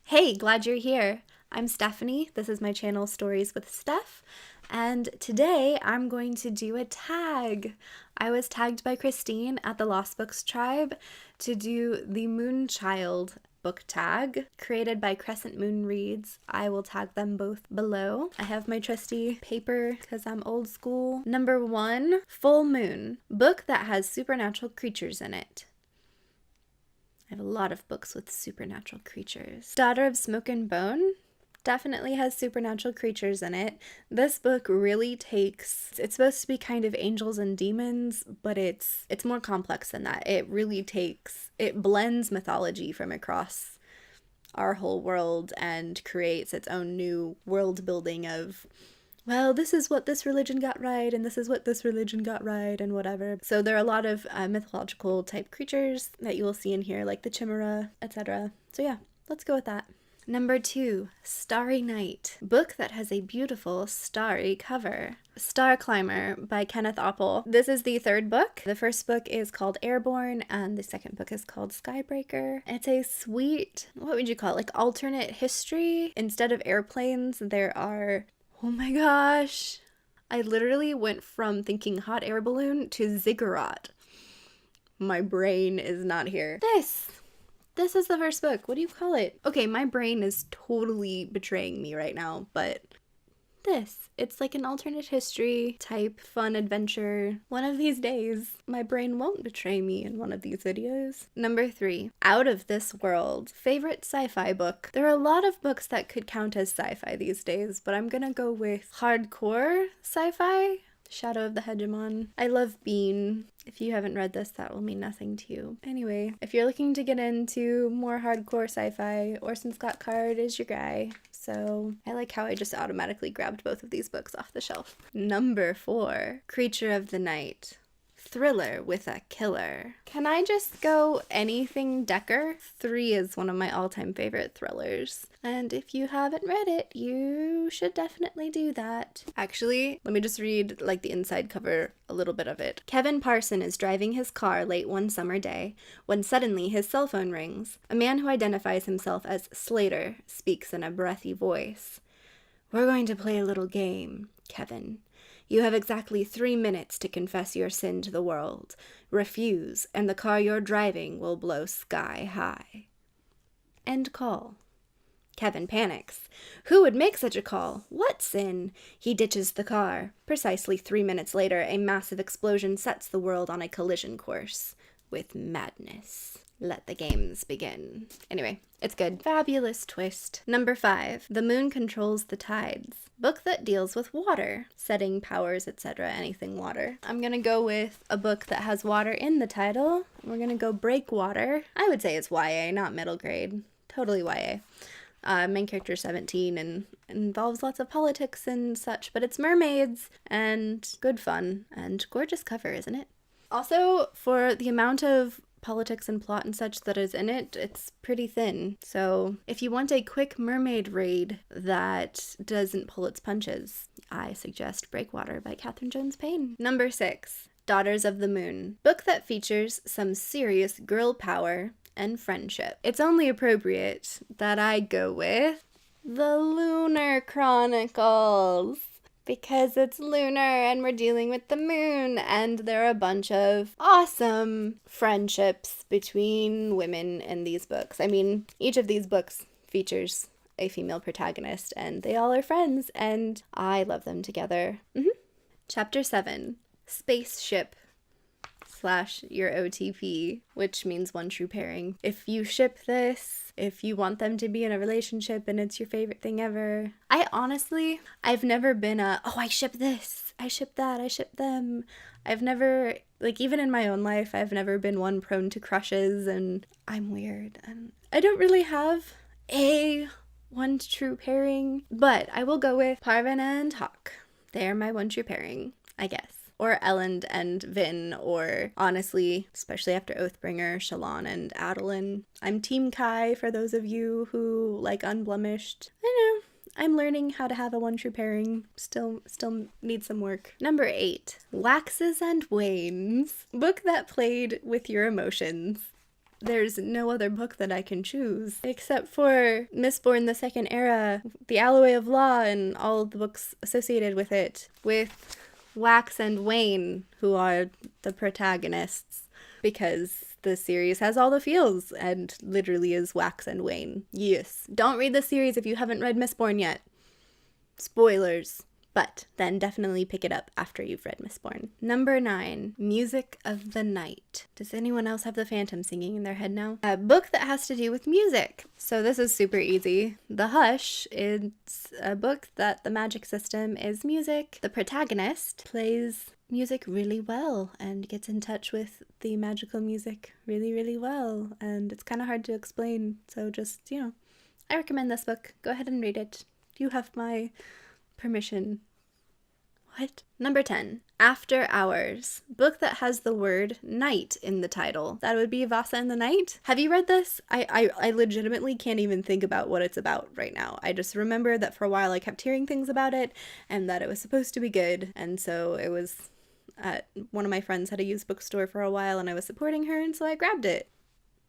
Hey, glad you're here. I'm Stephanie. This is my channel Stories with Steph, and today I'm going to do a tag. I was tagged by Christine at the Lost Books Tribe to do the Moonchild book tag created by Crescent Moon Reads. I will tag them both below. I have my trusty paper because I'm old school. Number 1, Full Moon, book that has supernatural creatures in it. I have a lot of books with supernatural creatures. Daughter of Smoke and Bone definitely has supernatural creatures in it. This book really it's supposed to be kind of angels and demons, but it's more complex than that. It blends mythology from across our whole world and creates its own new world building of, well, this is what this religion got right, and this is what this religion got right, and whatever. So there are a lot of mythological type creatures that you will see in here, like the Chimera, etc. So yeah, let's go with that. Number 2, Starry Night, book that has a beautiful starry cover. Star Climber by Kenneth Oppel. This is the third book. The first book is called Airborne, and the second book is called Skybreaker. It's a sweet, what would you call it, like alternate history. Instead of airplanes, there are, oh my gosh, I literally went from thinking hot air balloon to ziggurat. My brain is not here. This is the first book. What do you call it? Okay, my brain is totally betraying me right now, but it's like an alternate history type fun adventure. One of these days, my brain won't betray me in one of these videos. Number 3, Out of This World, favorite sci-fi book. There are a lot of books that could count as sci-fi these days, but I'm gonna go with hardcore sci-fi. Shadow of the Hegemon. I love Bean. If you haven't read this, that will mean nothing to you. Anyway, if you're looking to get into more hardcore sci-fi, Orson Scott Card is your guy. So I like how I just automatically grabbed both of these books off the shelf. Number 4, Creature of the Night, thriller with a killer. Can I just go anything Decker? 3 is one of my all-time favorite thrillers. And if you haven't read it, you should definitely do that. Actually, let me just read like the inside cover, a little bit of it. Kevin Parson is driving his car late one summer day when suddenly his cell phone rings. A man who identifies himself as Slater speaks in a breathy voice. "We're going to play a little game, Kevin. You have exactly 3 minutes to confess your sin to the world. Refuse, and the car you're driving will blow sky high." End call. Kevin panics. Who would make such a call? What sin? He ditches the car. Precisely 3 minutes later, a massive explosion sets the world on a collision course with madness. Let the games begin. Anyway, it's good. Fabulous twist. Number 5, The Moon Controls the Tides, book that deals with water, setting, powers, etc., anything water. I'm gonna go with a book that has water in the title. We're gonna go Breakwater. I would say it's YA, not middle grade. Totally YA. Main character 17 and involves lots of politics and such, but it's mermaids and good fun and gorgeous cover, isn't it? Also, for the amount of politics and plot and such that is in it, it's pretty thin. So if you want a quick mermaid read that doesn't pull its punches, I suggest Breakwater by Catherine Jones Payne. Number 6, Daughters of the Moon, book that features some serious girl power and friendship. It's only appropriate that I go with The Lunar Chronicles, because it's lunar and we're dealing with the moon, and there are a bunch of awesome friendships between women in these books. I mean, each of these books features a female protagonist, and they all are friends, and I love them together. Chapter 7, Spaceship / your OTP, which means one true pairing. If you ship this, if you want them to be in a relationship and it's your favorite thing ever. I've never been I ship this, I ship that, I ship them. I've never, like, even in my own life, I've never been one prone to crushes, and I'm weird. And I don't really have a one true pairing, but I will go with Parvana and Hawk. They're my one true pairing, I guess. Or Elend and Vin, or honestly, especially after Oathbringer, Shalon and Adeline. I'm Team Kai for those of you who like Unblemished. I know, I'm learning how to have a one true pairing. Still need some work. Number 8, Waxes and Wanes, book that played with your emotions. there's no other book that I can choose except for Mistborn the Second Era, The Alloy of Law, and all of the books associated with it, with Wax and Wane, who are the protagonists, because the series has all the feels and literally is Wax and Wane. Yes. Don't read the series if you haven't read Mistborn yet. Spoilers. But then definitely pick it up after you've read Mistborn. Number 9, Music of the Night. Does anyone else have the Phantom singing in their head now? A book that has to do with music. So this is super easy. The Hush is a book that the magic system is music. The protagonist plays music really well and gets in touch with the magical music really, really well. And it's kind of hard to explain. So just, I recommend this book. Go ahead and read it. You have my permission. What? Number 10, After Hours. Book that has the word night in the title. That would be Vasa and the Night. Have you read this? I legitimately can't even think about what it's about right now. I just remember that for a while I kept hearing things about it and that it was supposed to be good. And so it was at one of my friends had a used bookstore for a while and I was supporting her, and so I grabbed it.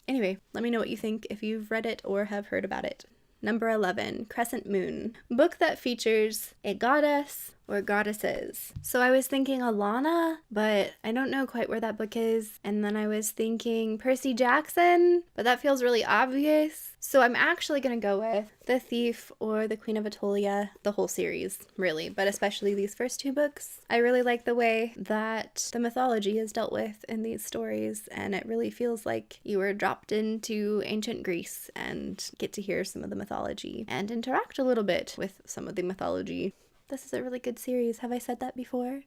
Anyway, let me know what you think if you've read it or have heard about it. Number 11, Crescent Moon. Book that features a goddess or goddesses. So I was thinking Alana, but I don't know quite where that book is. And then I was thinking Percy Jackson, but that feels really obvious. So I'm actually going to go with The Thief or The Queen of Atolia, the whole series, really, but especially these first 2 books. I really like the way that the mythology is dealt with in these stories, and it really feels like you were dropped into ancient Greece and get to hear some of the mythology and interact a little bit with some of the mythology. This is a really good series. Have I said that before?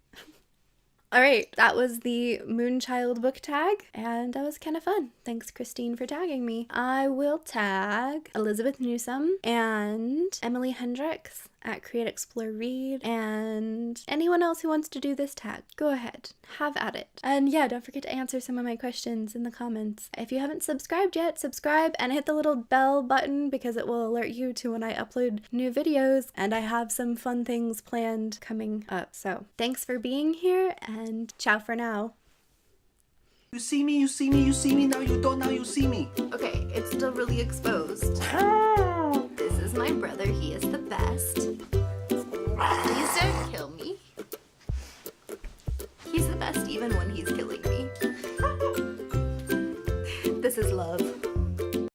All right, that was the Moonchild book tag, and that was kind of fun. Thanks, Christine, for tagging me. I will tag Elizabeth Newsome and Emily Hendricks at Create, Explore, Read, and anyone else who wants to do this tag. Go ahead, have at it. And yeah, don't forget to answer some of my questions in the comments. If you haven't subscribed yet, subscribe and hit the little bell button because it will alert you to when I upload new videos, and I have some fun things planned coming up. So thanks for being here, and ciao for now. You see me, you see me, you see me, now you don't, now you see me. Okay, it's still really exposed. This is my brother, he is the best.